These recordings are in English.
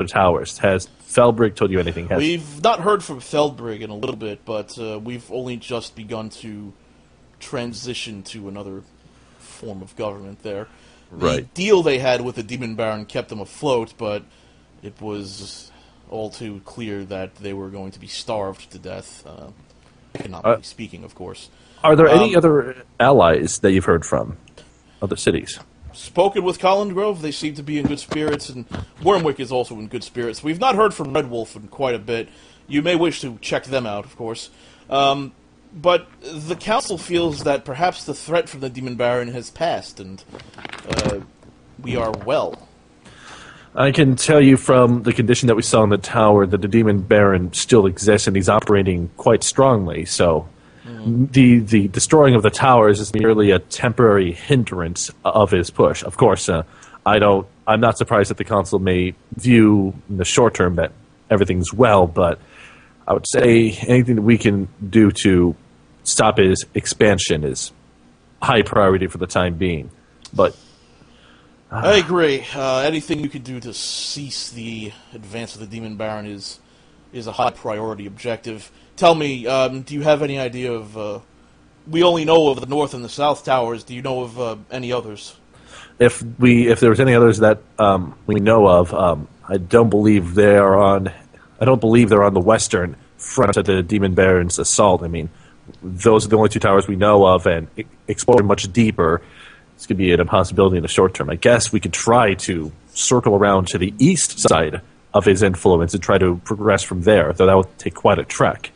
other towers. Has Felbrigg told you anything? We've not heard from Feldbrigg in a little bit, but we've only just begun to transition to another form of government there. The deal they had with the Demon Baron kept them afloat, but it was all too clear that they were going to be starved to death, economically speaking, of course. Are there any other allies that you've heard from? Other cities? Spoken with Colin Grove, they seem to be in good spirits, and Wyrmwick is also in good spirits. We've not heard from Red Wolf in quite a bit. You may wish to check them out, of course. But the council feels that perhaps the threat from the Demon Baron has passed, and we are well. I can tell you from the condition that we saw in the tower that the Demon Baron still exists, and he's operating quite strongly, so the destroying of the towers is merely a temporary hindrance of his push. Of course, I'm not surprised that the council may view in the short term that everything's well, but I would say anything that we can do to stop his expansion is high priority for the time being. But I agree. Anything you can do to cease the advance of the Demon Baron is a high priority objective. Tell me, do you have any idea of... we only know of the North and the South Towers. Do you know of any others? If there was any others that we know of, I don't believe they're on the western front of the Demon Baron's assault. I mean, those are the only two towers we know of, and exploring much deeper, it's going to be an impossibility in the short term. I guess we could try to circle around to the east side of his influence and try to progress from there, though that would take quite a trek.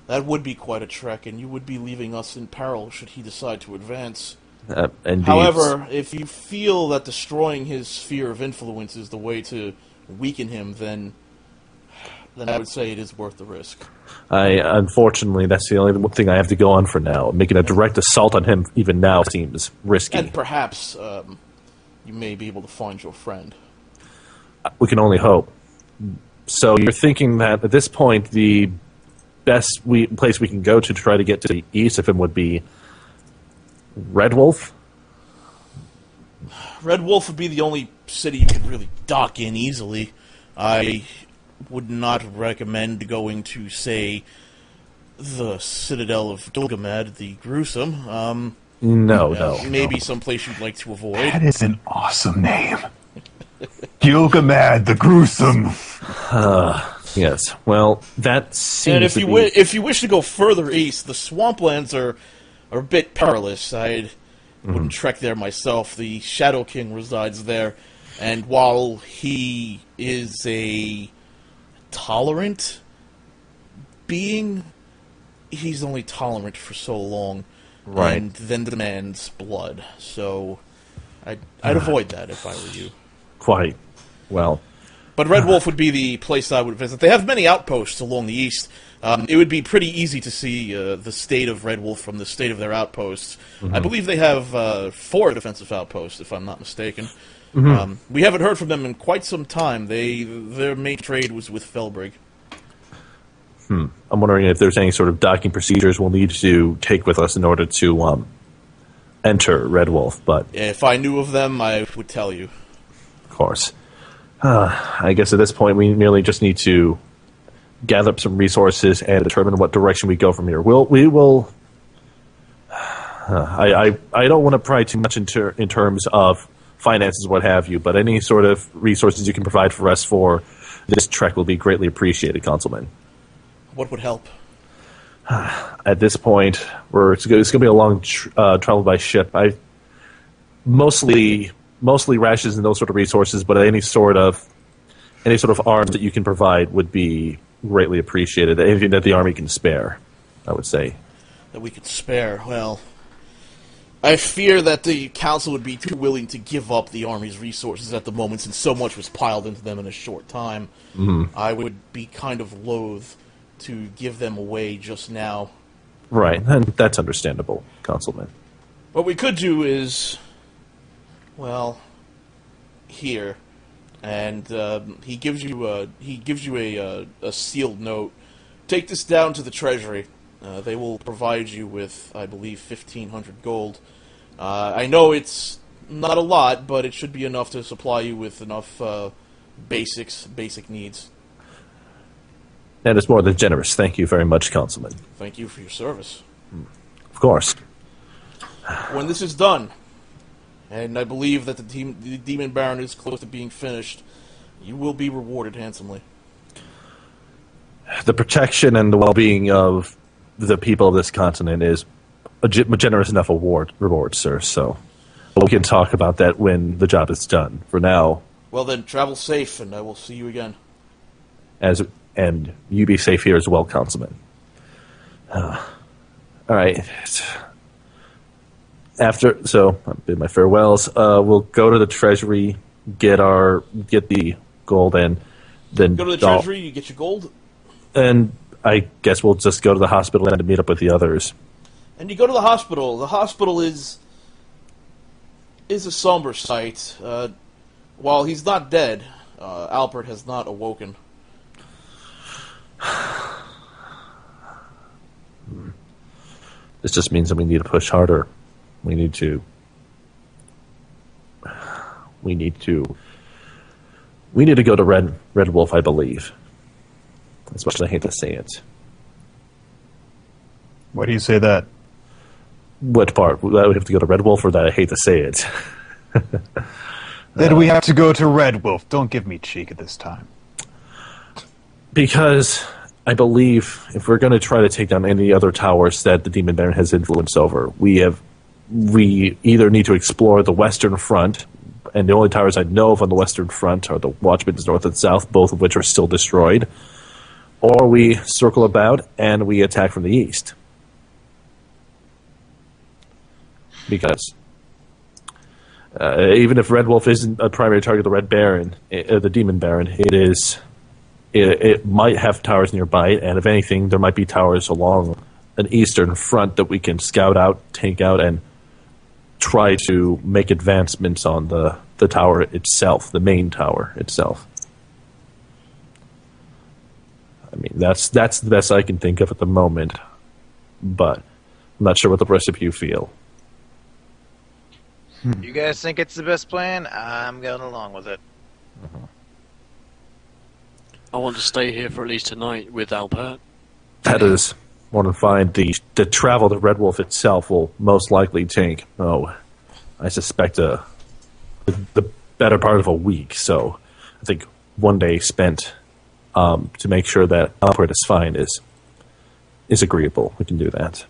That would be quite a trek, and you would be leaving us in peril should he decide to advance. However, if you feel that destroying his sphere of influence is the way to weaken him, then I would say it is worth the risk. Unfortunately, that's the only thing I have to go on for now. Making a direct assault on him even now seems risky. And perhaps you may be able to find your friend. We can only hope. So you're thinking that at this point the best place we can go to try to get to the east of him would be Red Wolf? Red Wolf would be the only city you could really dock in easily. I would not recommend going to, say, the Citadel of Gilgamesh, the Gruesome. No. Maybe someplace you'd like to avoid. That is an awesome name. Gilgamesh, the Gruesome. Yes. Well, that seems. And if you wish to go further east, the swamplands are a bit perilous. I wouldn't trek there myself. The Shadow King resides there, and while he is a tolerant being, he's only tolerant for so long, and then demands blood. So I'd avoid that if I were you. Quite. Well. But Red Wolf would be the place I would visit. They have many outposts along the east. It would be pretty easy to see the state of Red Wolf from the state of their outposts. I believe they have 4 defensive outposts, if I'm not mistaken. We haven't heard from them in quite some time. Their main trade was with Felbrigg. I'm wondering if there's any sort of docking procedures we'll need to take with us in order to enter Red Wolf. But if I knew of them, I would tell you. Of course. I guess at this point we merely just need to gather up some resources and determine what direction we go from here. We will. I don't want to pry too much in terms of finances, what have you, but any sort of resources you can provide for us for this trek will be greatly appreciated, Consulman. What would help? At this point, it's going to be a long travel by ship. Mostly rations and those sort of resources, but any sort of arms that you can provide would be greatly appreciated. Anything that the army can spare, I would say. That we could spare. Well, I fear that the council would be too willing to give up the army's resources at the moment, since so much was piled into them in a short time. I would be kind of loath to give them away just now. Right, and that's understandable, Consulman. What we could do is, well, here, and he gives you a sealed note. Take this down to the treasury. They will provide you with, I believe, 1,500 gold. I know it's not a lot, but it should be enough to supply you with enough basic needs. That is more than generous. Thank you very much, Councilman. Thank you for your service. Of course. When this is done, and I believe that the Demon Baron is close to being finished, you will be rewarded handsomely. The protection and the well-being of the people of this continent is a generous enough reward, sir. So we can talk about that when the job is done. For now... Well then, travel safe, and I will see you again. And you be safe here as well, Councilman. All right. So I bid my farewells. We'll go to the treasury, get the gold, and then go to the treasury. You get your gold, and I guess we'll just go to the hospital and meet up with the others. And you go to the hospital. The hospital is a somber sight. While he's not dead, Albert has not awoken. This just means that we need to push harder. We need to go to Red Wolf, I believe. As much as I hate to say it. Why do you say that? What part? That we have to go to Red Wolf, or that I hate to say it? Then we have to go to Red Wolf. Don't give me cheek at this time. Because I believe if we're going to try to take down any other towers that the Demon Baron has influence over, we either need to explore the Western Front, and the only towers I know of on the Western Front are the Watchmen's North and South, both of which are still destroyed, or we circle about and we attack from the east. Because even if Red Wolf isn't a primary target of the Red Baron, the Demon Baron, it might have towers nearby, and if anything, there might be towers along an eastern front that we can scout out, take out, and try to make advancements on the tower itself, the main tower itself. I mean, that's the best I can think of at the moment, but I'm not sure what the rest of you feel. You guys think it's the best plan? I'm going along with it. I want to stay here for at least tonight with Albert. That is more than fine. The travel to Red Wolf itself will most likely take, I suspect the better part of a week. So I think one day spent to make sure that Albert is fine is agreeable. We can do that.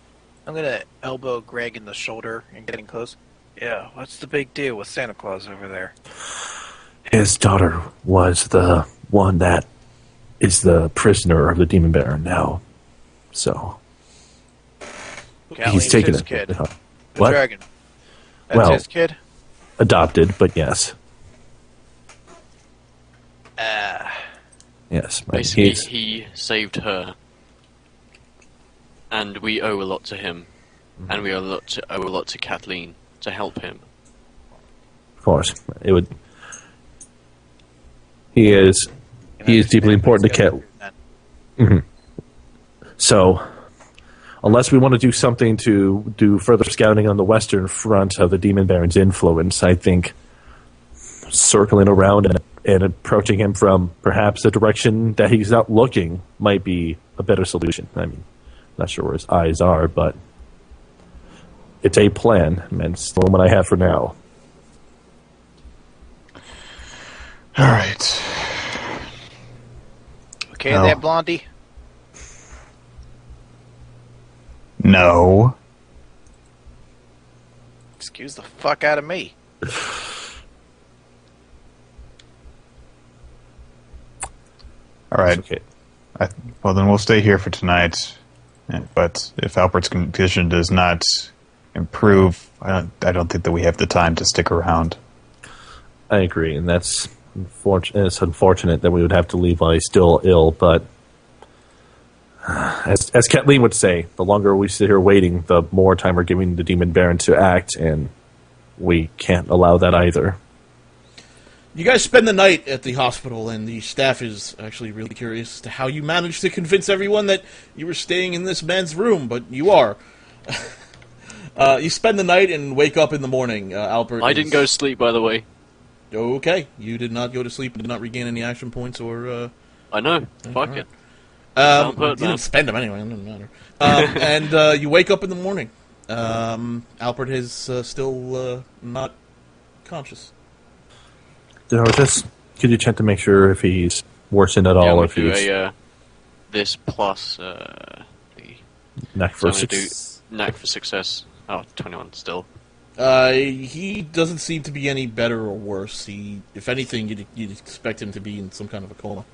I'm going to elbow Greg in the shoulder and getting close. Yeah, what's the big deal with Santa Claus over there? His daughter was the one that is the prisoner of the Demon Baron now. So he's taken his it. kid. The What? dragon. That's his kid? Adopted, but yes. Yes. Basically, he saved her. And we owe a lot to him. Mm-hmm. And we owe a lot to Kathleen to help him. Of course. He is deeply important to Cat. Mm-hmm. So, unless we want to do something to do further scouting on the western front of the Demon Baron's influence, I think circling around and approaching him from perhaps the direction that he's not looking might be a better solution. I mean, not sure where his eyes are, but it's a plan, and it's the one I have for now. All right. Okay, there, Blondie? No. Excuse the fuck out of me. All right. Okay. Well, then we'll stay here for tonight. But if Albert's condition does not improve, I don't think that we have the time to stick around. I agree, and it's unfortunate that we would have to leave while he's still ill, but as Kathleen would say, the longer we sit here waiting, the more time we're giving the Demon Baron to act, and we can't allow that either. You guys spend the night at the hospital, and the staff is actually really curious as to how you managed to convince everyone that you were staying in this man's room, but you are. You spend the night and wake up in the morning. Albert I didn't go to sleep, by the way. Okay, you did not go to sleep and did not regain any action points or. I know. Fuck it. You didn't spend them anyway. It doesn't matter. And you wake up in the morning. Albert is still not conscious. Could you check to make sure if he's worsened at all, or if do he's this plus the knack for so I'm gonna do knack for success. Oh, 21 still. He doesn't seem to be any better or worse. If anything, you'd expect him to be in some kind of a coma.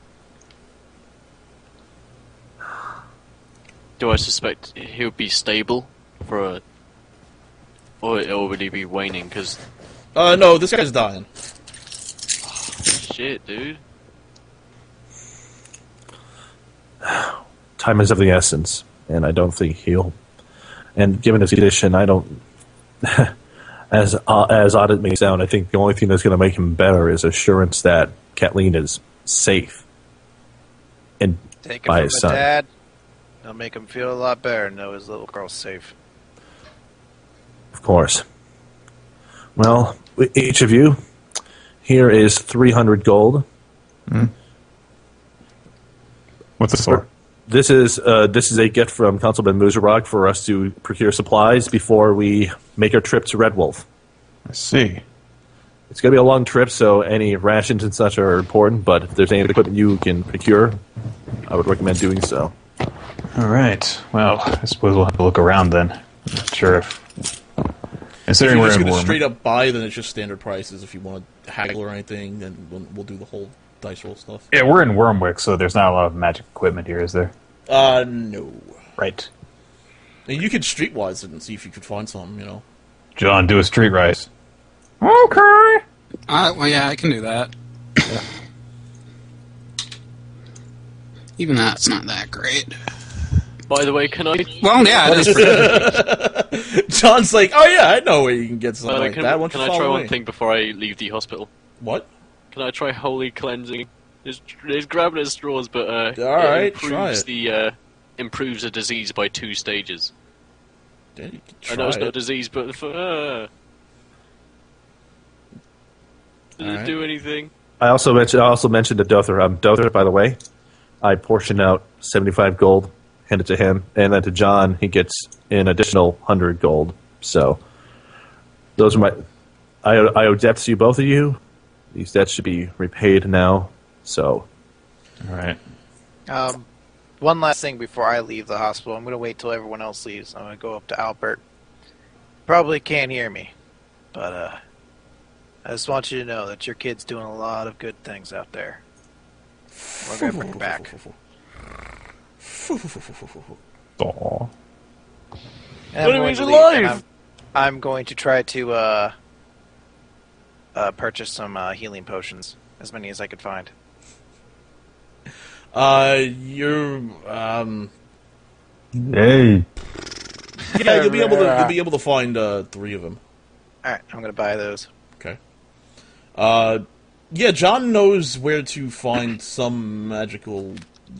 Do I suspect he'll be stable for or would he be waning? Because no, this guy's dying. shit, dude. time is of the essence, and I don't think he'll. And given his condition, I don't. As odd it may sound, I think the only thing that's going to make him better is assurance that Kathleen is safe and Take it by from his a son. dad. It'll make him feel a lot better to know his little girl's safe. Of course. Well, each of you, here is 300 gold. What's this for? This is a gift from Councilman Muzerog for us to procure supplies before we make our trip to Red Wolf. I see. It's going to be a long trip, so any rations and such are important, but if there's any equipment you can procure, I would recommend doing so. All right. Well, I suppose we'll have to look around then. I'm not sure if... Considering If we're you're just in going to Wyrmwick. straight up buy, then it's just standard prices. If you want to haggle or anything, then we'll do the whole dice roll stuff. Yeah, we're in Wyrmwick, so there's not a lot of magic equipment here, is there? No. Right. And you could streetwise it and see if you could find something, you know. John, do a street race. Okay. Well, yeah, I can do that. Even that's not that great. By the way, can I? Well, yeah, it is pretty. John's like, oh yeah, I know where you can get something like can that. Why don't can you I follow try me? one thing before I leave the hospital? What? Can I try holy cleansing? It's grabbing at straws, but Alright, it try improves it. the improves a disease by 2 stages. Yeah, you can I know try it's not a it. disease, but does Alright. it do anything? I also mentioned to Dother. Dother, by the way, I portioned out 75 gold, handed to him, and then to John, he gets an additional 100 gold. So those are my. I owe debts to you, both of you. These debts should be repaid now. So, All right. One last thing before I leave the hospital. I'm going to wait till everyone else leaves. I'm going to go up to Albert. Probably can't hear me, but I just want you to know that your kid's doing a lot of good things out there. We're going to bring him back. Aw. And But I'm going he's to leave, and alive! I'm going to try to purchase some healing potions, as many as I could find. You're Hey. yeah, you'll be able to find 3 of them. All right, I'm going to buy those. Okay. Yeah, John knows where to find some magical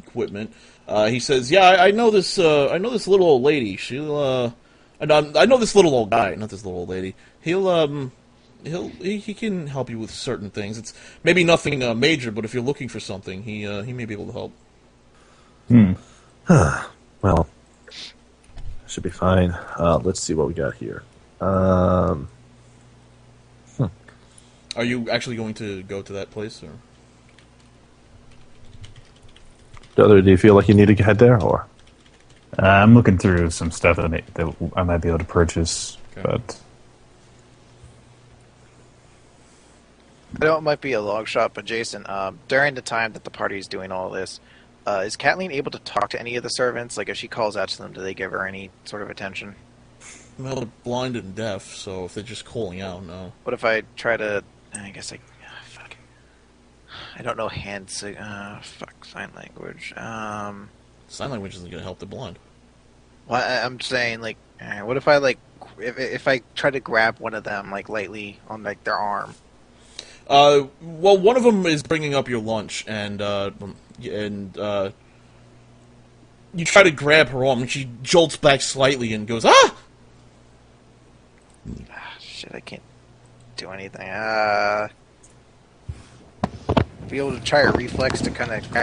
equipment. He says, "Yeah, I know this. I know this little old lady. She'll. I know this little old guy, not this little old lady. He can help you with certain things. It's maybe nothing major, but if you're looking for something, he may be able to help." well, should be fine. Let's see what we got here. Are you actually going to go to that place, or? Dother, do you feel like you need to head there, or? I'm looking through some stuff that I might be able to purchase, Okay. but I know it might be a long shot, but Jason, during the time that the party is doing all this, is Kathleen able to talk to any of the servants? Like, if she calls out to them, do they give her any sort of attention? Well, they're blind and deaf, so if they're just calling out, no. What if I try to... I guess I... fuck. I don't know sign language. Sign language isn't going to help the blind. Well, I'm saying, like, what if I, like... If I try to grab one of them, like, lightly on, like, their arm? Well, one of them is bringing up your lunch, and you try to grab her arm, and she jolts back slightly and goes, "Ah!" Shit, I can't do anything. be able to try a reflex to kind of grab